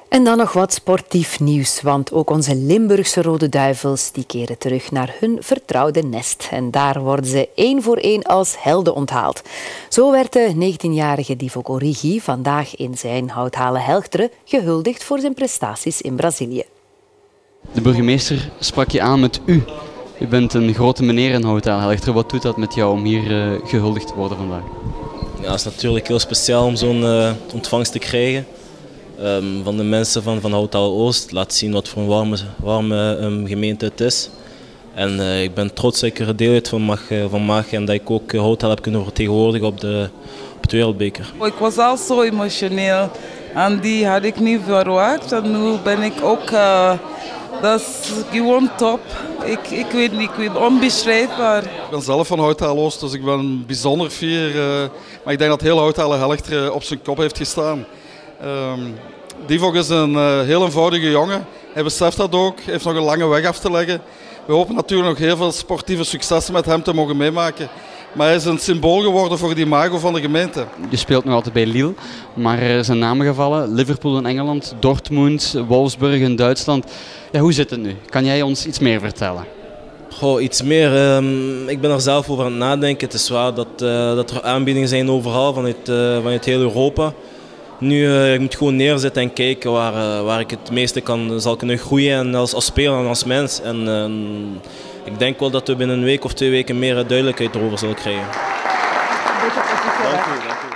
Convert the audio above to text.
En dan nog wat sportief nieuws, want ook onze Limburgse Rode Duivels die keren terug naar hun vertrouwde nest. En daar worden ze 1 voor 1 als helden onthaald. Zo werd de 19-jarige Divock Origi vandaag in zijn Houthalen Helchteren gehuldigd voor zijn prestaties in Brazilië. De burgemeester sprak je aan met u. U bent een grote meneer in Houthalen Helchteren. Wat doet dat met jou om hier gehuldigd te worden vandaag? Ja, het is natuurlijk heel speciaal om zo'n ontvangst te krijgen. Van de mensen van Houthalen Oost. Laat zien wat voor een warme gemeente het is. En ik ben trots dat ik er deel uit van mag en dat ik ook Houthalen heb kunnen vertegenwoordigen op het wereldbeker. Ik was al zo emotioneel en die had ik niet verwacht. En nu ben ik ook, dat is gewoon top. Ik weet niet, ik ben onbeschrijfbaar. Ik ben zelf van Houthalen Oost, dus ik ben bijzonder fier. Maar ik denk dat heel Houthalen Helchteren op zijn kop heeft gestaan. Divock is een heel eenvoudige jongen. Hij beseft dat ook. Hij heeft nog een lange weg af te leggen. We hopen natuurlijk nog heel veel sportieve successen met hem te mogen meemaken. Maar hij is een symbool geworden voor die imago van de gemeente. Je speelt nog altijd bij Lille, maar er zijn namen gevallen. Liverpool in Engeland, Dortmund, Wolfsburg in Duitsland. Ja, hoe zit het nu? Kan jij ons iets meer vertellen? Goh, iets meer. Ik ben er zelf over aan het nadenken. Het is waar dat er aanbiedingen zijn overal vanuit heel Europa. Nu, ik moet gewoon neerzetten en kijken waar ik het meeste zal kunnen groeien en als speler en als mens. En ik denk wel dat we binnen een week of 2 weken meer duidelijkheid erover zullen krijgen. Dank u.